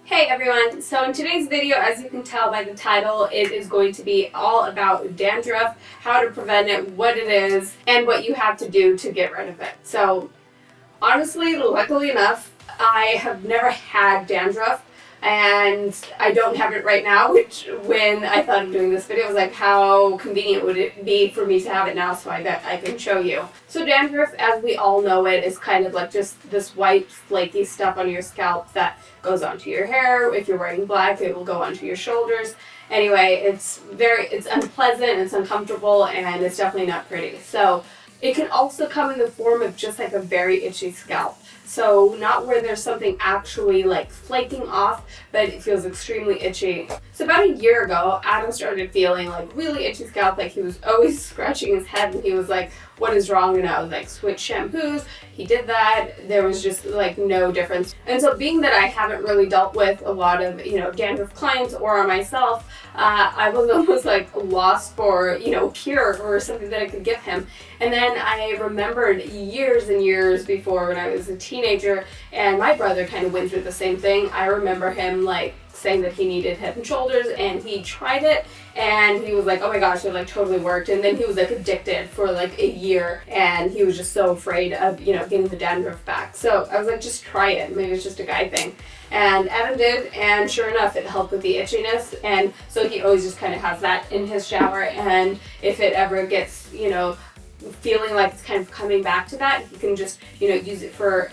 Hey everyone, so in today's video, as you can tell by the title, it is going to be all about dandruff, how to prevent it, what it is, and what you have to do to get rid of it. So honestly, luckily enough, I have never had dandruff, and I don't have it right now, which when I thought of doing this video, I was like, how convenient would it be for me to have it now so I can show you. So dandruff, as we all know it, is kind of like just this white flaky stuff on your scalp that goes onto your hair. If you're wearing black, it will go onto your shoulders. Anyway, it's unpleasant, it's uncomfortable, and it's definitely not pretty. So it can also come in the form of just like a very itchy scalp. So not where there's something actually like flaking off, but it feels extremely itchy. So about a year ago, Adam started feeling like really itchy scalp, like he was always scratching his head, and he was like, what is wrong? And I was like, switch shampoos. He did that. There was just like no difference. And so being that I haven't really dealt with a lot of, dandruff clients or myself, I was almost like lost for, cure or something that I could give him. And then I remembered years and years before when I was a teenager and my brother kind of went through the same thing. I remember him like saying that he needed Head and Shoulders, and he tried it and he was like, oh my gosh, it like totally worked. And then he was like addicted for like a year, and he was just so afraid of getting the dandruff back. So I was like, just try it, maybe it's just a guy thing. And Adam did, and sure enough, it helped with the itchiness. And so he always just kind of has that in his shower, and if it ever gets feeling like it's kind of coming back to that, he can just use it for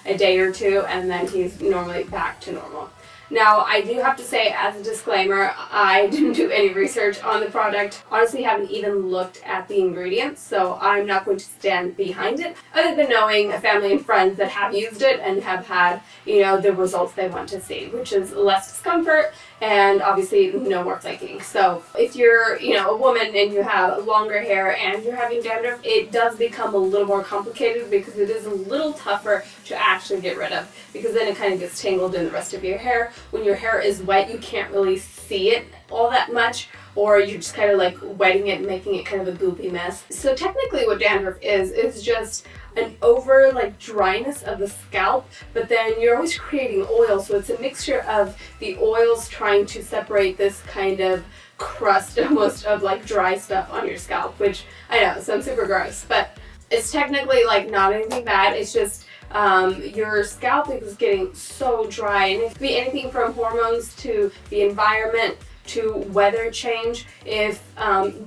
a day or two, and then he's normally back to normal. Now, I do have to say, as a disclaimer, I didn't do any research on the product. Honestly, haven't even looked at the ingredients, so I'm not going to stand behind it, other than knowing family and friends that have used it and have had, the results they want to see, which is less discomfort and obviously no more flaking. So if you're, a woman and you have longer hair and you're having dandruff, it does become a little more complicated because it is a little tougher to actually get rid of, because then it kind of gets tangled in the rest of your hair. When your hair is wet, you can't really see it all that much, or you're just kind of like wetting it and making it kind of a goopy mess. So technically what dandruff is just an over dryness of the scalp, but then you're always creating oil, so it's a mixture of the oils trying to separate this kind of crust almost of like dry stuff on your scalp, which I know sounds super gross, but it's technically like not anything bad. It's just your scalp is getting so dry, and it could be anything from hormones to the environment to weather change. If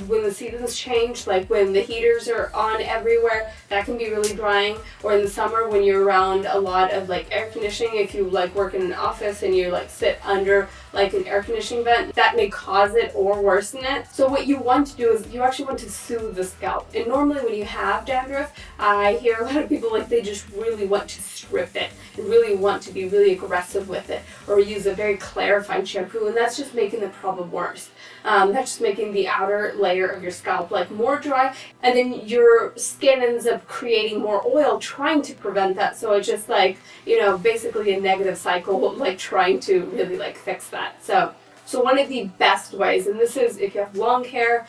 when the seasons change, like when the heaters are on everywhere, that can be really drying. Or in the summer when you're around a lot of like air conditioning, if you like work in an office and you like sit under like an air conditioning vent, that may cause it or worsen it. So what you want to do is you actually want to soothe the scalp. And normally when you have dandruff, I hear a lot of people like they just really want to strip it and really want to be really aggressive with it, or use a very clarifying shampoo, and that's just making the problem worse. That's just making the outer layer of your scalp like more dry, and then your skin ends up creating more oil trying to prevent that. So it's just like, basically a negative cycle, like trying to really like fix that. So one of the best ways, and this is if you have long hair,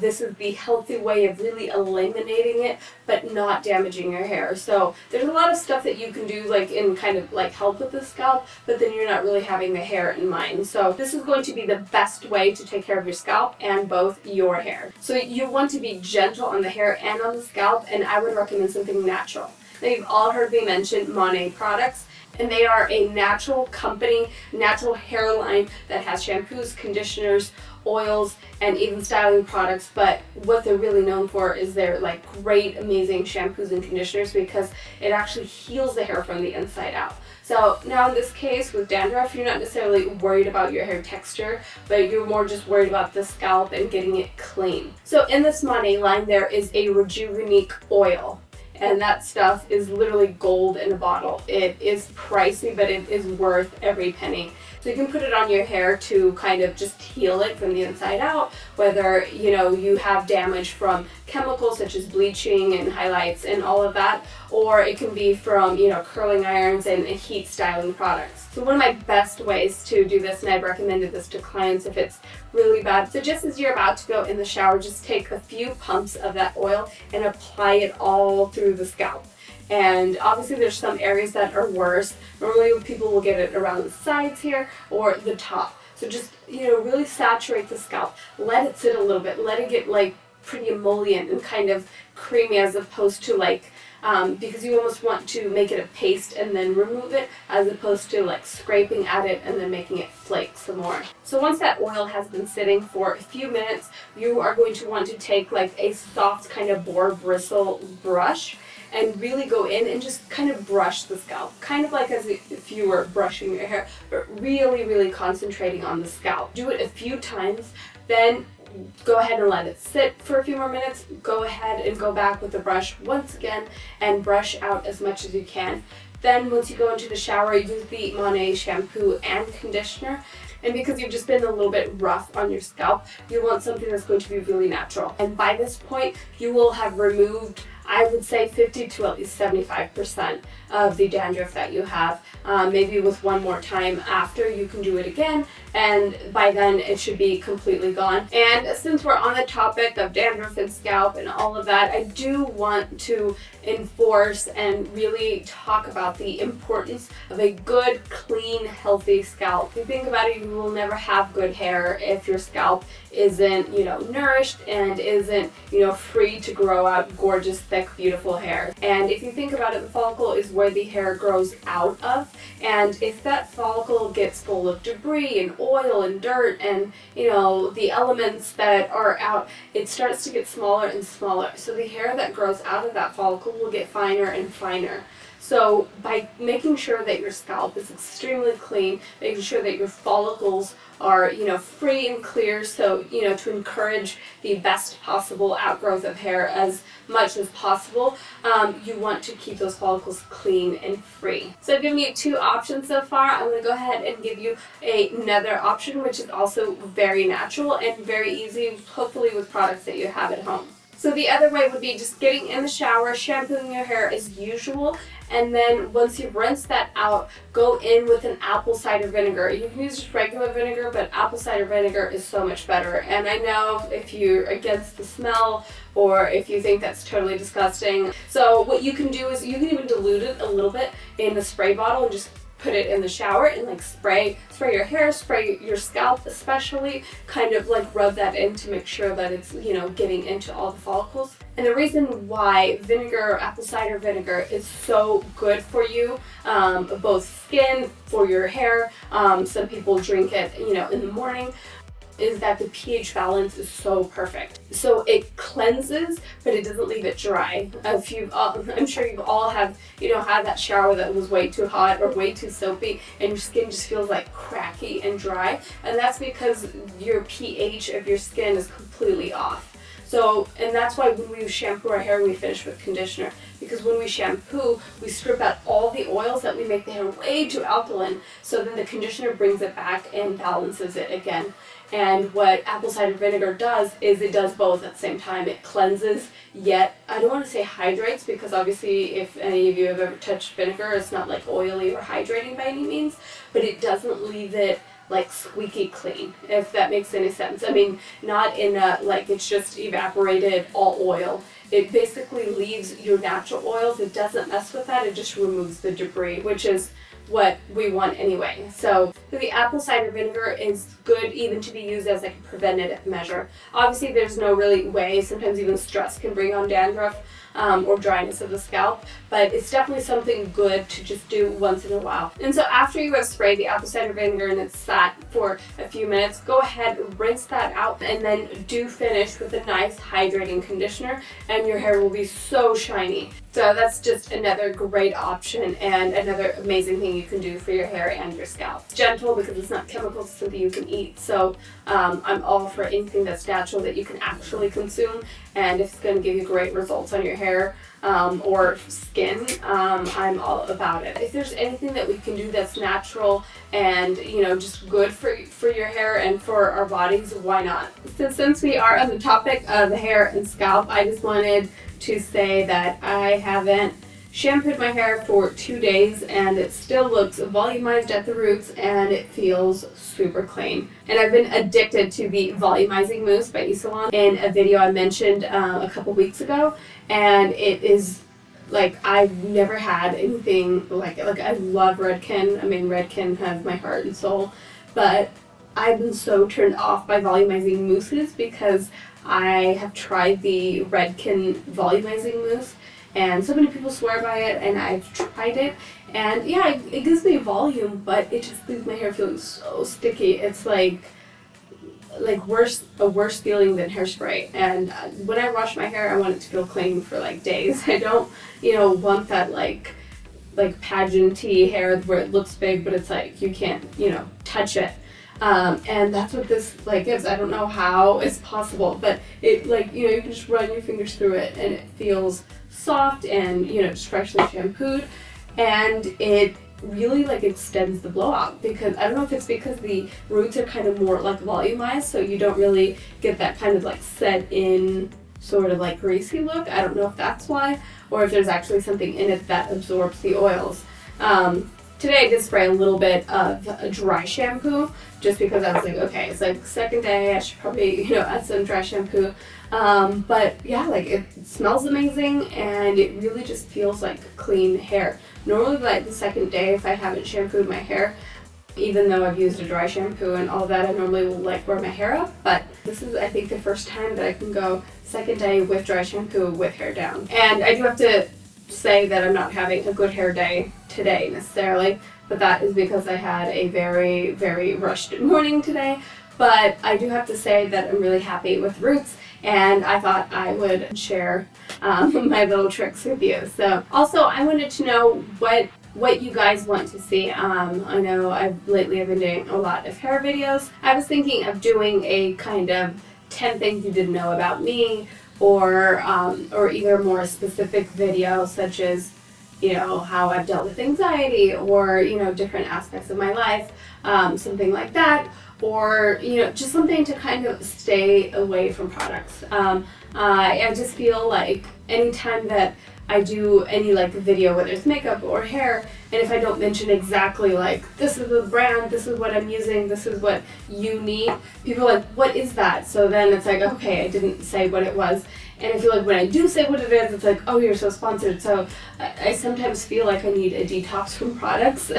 this is the healthy way of really eliminating it, but not damaging your hair. So there's a lot of stuff that you can do like in kind of like help with the scalp, but then you're not really having the hair in mind. So this is going to be the best way to take care of your scalp and both your hair. So you want to be gentle on the hair and on the scalp, and I would recommend something natural. Now you've all heard me mention Monat products, and they are a natural company, natural hair line that has shampoos, conditioners, oils, and even styling products. But what they're really known for is their like great, amazing shampoos and conditioners, because it actually heals the hair from the inside out. So now in this case with dandruff, you're not necessarily worried about your hair texture, but you're more just worried about the scalp and getting it clean. So in this Monat line, there is a Rejuvenique oil. And that stuff is literally gold in a bottle. It is pricey, but it is worth every penny. So you can put it on your hair to kind of just heal it from the inside out, whether you have damage from chemicals such as bleaching and highlights and all of that, or it can be from curling irons and heat styling products. So one of my best ways to do this, and I've recommended this to clients if it's really bad, so just as you're about to go in the shower, just take a few pumps of that oil and apply it all through the scalp. And obviously there's some areas that are worse. Normally people will get it around the sides here or the top. So just, really saturate the scalp. Let it sit a little bit. Let it get like pretty emollient and kind of creamy, as opposed to like, because you almost want to make it a paste and then remove it, as opposed to like scraping at it and then making it flake some more. So once that oil has been sitting for a few minutes, you are going to want to take like a soft kind of boar bristle brush and really go in and just kind of brush the scalp, kind of like as if you were brushing your hair, but really, really concentrating on the scalp. Do it a few times, then go ahead and let it sit for a few more minutes. Go ahead and go back with the brush once again and brush out as much as you can. Then once you go into the shower, use the Monat shampoo and conditioner. And because you've just been a little bit rough on your scalp, you want something that's going to be really natural. And by this point, you will have removed, I would say, 50 to at least 75% of the dandruff that you have. Maybe with one more time after, you can do it again, and by then it should be completely gone. And since we're on the topic of dandruff and scalp and all of that, I do want to enforce and really talk about the importance of a good, clean, healthy scalp. If you think about it, you will never have good hair if your scalp isn't, nourished and isn't, free to grow out gorgeous, thick, beautiful hair. And if you think about it, the follicle is where the hair grows out of. And if that follicle gets full of debris and oil and dirt and, the elements that are out, it starts to get smaller and smaller. So the hair that grows out of that follicle will get finer and finer. So by making sure that your scalp is extremely clean, making sure that your follicles are, free and clear, so, to encourage the best possible outgrowth of hair as much as possible, you want to keep those follicles clean and free. So I've given you two options so far. I'm going to go ahead and give you another option, which is also very natural and very easy, hopefully with products that you have at home. So the other way would be just getting in the shower, shampooing your hair as usual, and then once you've rinsed that out, go in with an apple cider vinegar. You can use just regular vinegar, but apple cider vinegar is so much better. And I know if you're against the smell or if you think that's totally disgusting. So what you can do is you can even dilute it a little bit in the spray bottle and just put it in the shower and like spray your hair, spray your scalp especially, kind of like rub that in to make sure that it's, getting into all the follicles. And the reason why vinegar, apple cider vinegar, is so good for you, both skin, for your hair, some people drink it, in the morning, is that the pH balance is so perfect. So it cleanses, but it doesn't leave it dry. I'm sure you've all had that shower that was way too hot or way too soapy, and your skin just feels like cracky and dry. And that's because your pH of your skin is completely off. So, and that's why when we shampoo our hair, we finish with conditioner. Because when we shampoo, we strip out all the oils that we make the hair way too alkaline. So then the conditioner brings it back and balances it again. And what apple cider vinegar does is it does both at the same time. It cleanses, yet I don't want to say hydrates, because obviously if any of you have ever touched vinegar, it's not like oily or hydrating by any means, but it doesn't leave it like squeaky clean, if that makes any sense. I mean, not in a, like it's just evaporated all oil. It basically leaves your natural oils. It doesn't mess with that. It just removes the debris, which is what we want anyway. So the apple cider vinegar is good even to be used as like a preventative measure. Obviously there's no really way, sometimes even stress can bring on dandruff or dryness of the scalp, but it's definitely something good to just do once in a while. And so after you have sprayed the apple cider vinegar and it's sat for a few minutes, go ahead, rinse that out, and then do finish with a nice hydrating conditioner, and your hair will be so shiny. So that's just another great option and another amazing thing you can do for your hair and your scalp. It's gentle because it's not chemicals, it's something you can eat. So I'm all for anything that's natural that you can actually consume, and if it's going to give you great results on your hair or skin, I'm all about it. If there's anything that we can do that's natural and just good for your hair and for our bodies, why not? So since we are on the topic of hair and scalp, I just wanted to say that I haven't shampooed my hair for 2 days and it still looks volumized at the roots and it feels super clean. And I've been addicted to the Volumizing Mousse by eSalon in a video I mentioned a couple weeks ago, and it is like I've never had anything like I love Redken. I mean, Redken has my heart and soul, but I've been so turned off by volumizing mousses because I have tried the Redken volumizing mousse, and so many people swear by it, and I've tried it, and yeah, it gives me volume, but it just leaves my hair feeling so sticky. It's like a worse feeling than hairspray. And when I wash my hair, I want it to feel clean for like days. I don't, want that like pageanty hair where it looks big, but it's like you can't, touch it. And that's what this like is. I don't know how it's possible, but it you can just run your fingers through it and it feels soft and just freshly shampooed, and it really extends the blowout, because I don't know if it's because the roots are kind of more volumized, so you don't really get that kind of set in sort of greasy look. I don't know if that's why, or if there's actually something in it that absorbs the oils. Today I did spray a little bit of a dry shampoo just because I was like, okay, it's second day, I should probably add some dry shampoo. But yeah, it smells amazing, and it really just feels like clean hair. Normally the second day, if I haven't shampooed my hair, even though I've used a dry shampoo and all that, I normally will wear my hair up, but this is I think the first time that I can go second day with dry shampoo with hair down. And I do have to say that I'm not having a good hair day today necessarily, but that is because I had a very, very rushed morning today. But I do have to say that I'm really happy with roots, and I thought I would share my little tricks with you. So also I wanted to know what you guys want to see. I know I've been doing a lot of hair videos. I was thinking of doing a kind of 10 things you didn't know about me, or either more specific video such as how I've dealt with anxiety, or different aspects of my life, something like that, or just something to kind of stay away from products. I just feel like anytime that I do any video, whether it's makeup or hair, and if I don't mention exactly this is the brand, this is what I'm using, this is what you need, people are like, what is that? So then it's like, okay, I didn't say what it was. And I feel like when I do say what it is, it's like, oh, you're so sponsored. So I sometimes feel like I need a detox from products.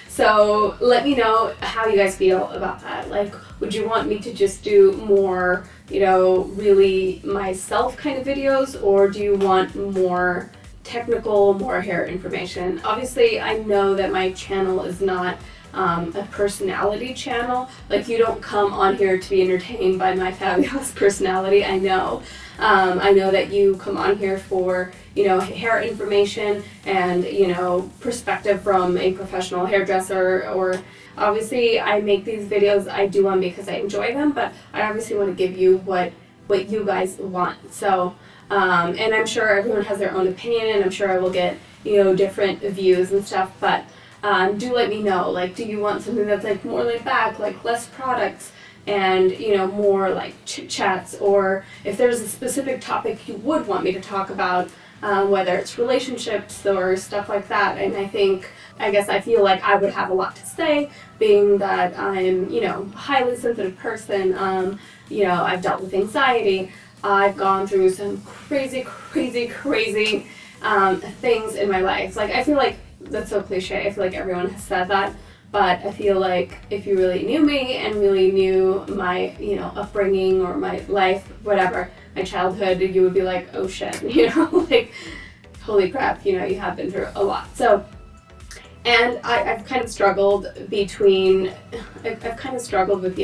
So let me know how you guys feel about that. Would you want me to just do more, really myself kind of videos, or do you want more technical, more hair information? Obviously, I know that my channel is not a personality channel. You don't come on here to be entertained by my fabulous personality. I know that you come on here for hair information and perspective from a professional hairdresser. Or obviously I make these videos, I do them because I enjoy them, but I obviously want to give you what you guys want. So and I'm sure everyone has their own opinion, and I'm sure I will get different views and stuff, but do let me know, do you want something that's more laid back, less products, and more chit chats, or if there's a specific topic you would want me to talk about, whether it's relationships or stuff like that. And I guess I feel like I would have a lot to say, being that I'm a highly sensitive person. I've dealt with anxiety. I've gone through some crazy things in my life. I feel like that's so cliche. I feel like everyone has said that, but I feel like if you really knew me and really knew my, upbringing or my life, whatever, my childhood, you would be like, oh shit, holy crap, you have been through a lot. So, and I've kind of struggled with the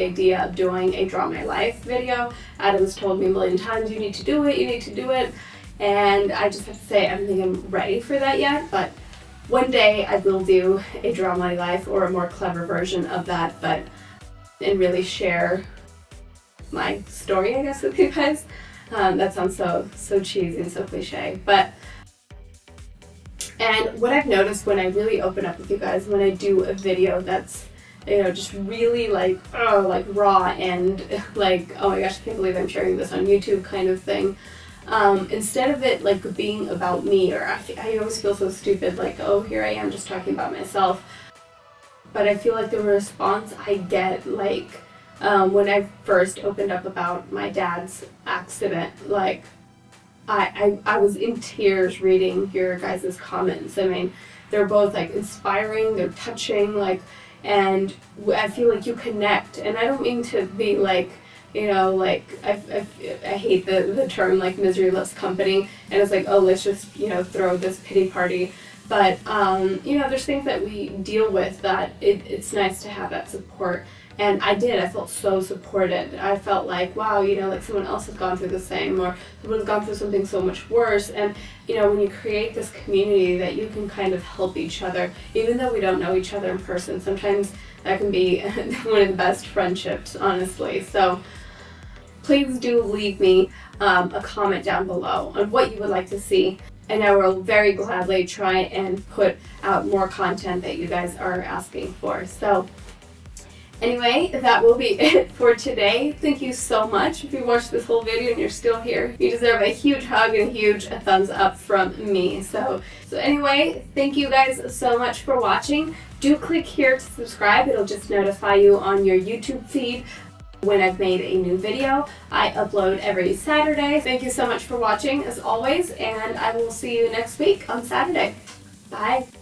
idea of doing a Draw My Life video. Adam's told me a million times, you need to do it, and I just have to say, I don't think I'm ready for that yet, but one day I will do a Draw My Life, or a more clever version of that, and really share my story, I guess, with you guys. That sounds so cheesy and so cliche, but and what I've noticed when I really open up with you guys, when I do a video that's just really raw and oh my gosh, I can't believe I'm sharing this on YouTube kind of thing. Instead of it being about me, or I always feel so stupid, oh, here I am just talking about myself. But I feel like the response I get, when I first opened up about my dad's accident, I was in tears reading your guys' comments. I mean, they're both like inspiring, they're touching, like, and I feel like you connect. And I don't mean to be like, you know, like, I hate the term like misery loves company, and it's like, oh, let's just, you know, throw this pity party. But, you know, there's things that we deal with that it's nice to have that support. And I felt so supported. I felt like, wow, you know, like someone else has gone through the same, or someone's gone through something so much worse. And, you know, when you create this community that you can kind of help each other, even though we don't know each other in person, sometimes that can be one of the best friendships, honestly. So please do leave me a comment down below on what you would like to see. And I will very gladly try and put out more content that you guys are asking for. So anyway, that will be it for today. Thank you so much. If you watched this whole video and you're still here, you deserve a huge hug and a huge thumbs up from me. So anyway, thank you guys so much for watching. Do click here to subscribe. It'll just notify you on your YouTube feed when I've made a new video. I upload every Saturday. Thank you so much for watching as always, and I will see you next week on Saturday. Bye.